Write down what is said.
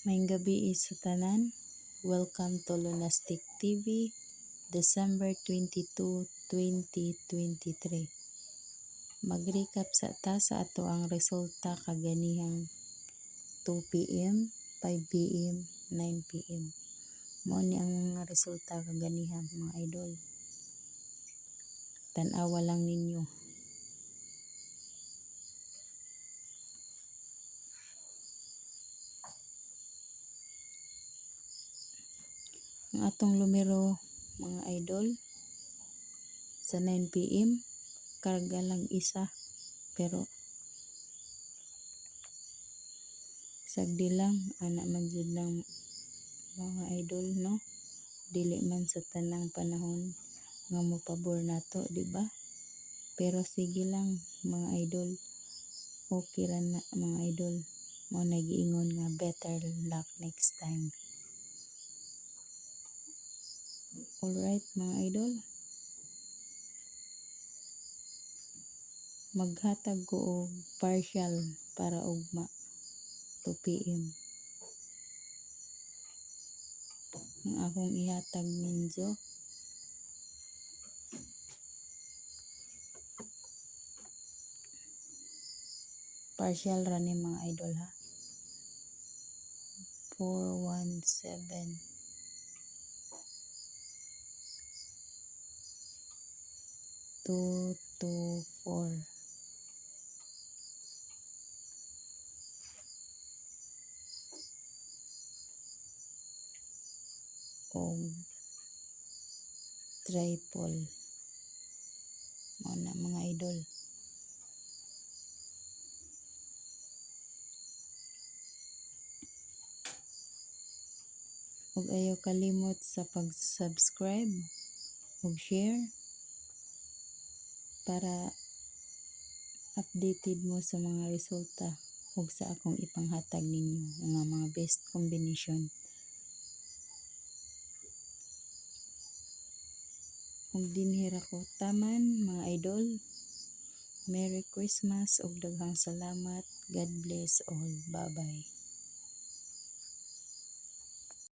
Maayong gabi sa tanan. Welcome to Lunastic TV, December 22, 2023. Mag-recap sa ato ang resulta kaganihang 2 p.m., 5 p.m., 9 p.m. Mao ni ang resulta kaganihang mga idol. Tan-awa lang ninyo. Ang atong numero mga idol sa 9 p.m. karga lang isa, pero sagdi lang ana man jud lang mga idol, no? Dili man sa tanang panahon nga mopabor nato, di ba? Pero sige lang mga idol, okay ra na mga idol. Mo nagiingon nga better luck next time. Alright mga idol, maghatag ko og partial para ugma 2 p.m. Ang akong ihatag ninyo partial ra ni mga idol, ha. 417 224 og triple. Mao na mga idol. Ug ayaw kalimot sa pag-subscribe ug share para updated mo sa mga resulta ug sa akong ipanghatag ninyo nga mga best combination. Ug dinhi ra ko taman mga idol. Merry Christmas ug daghang salamat. God bless all. Bye-bye.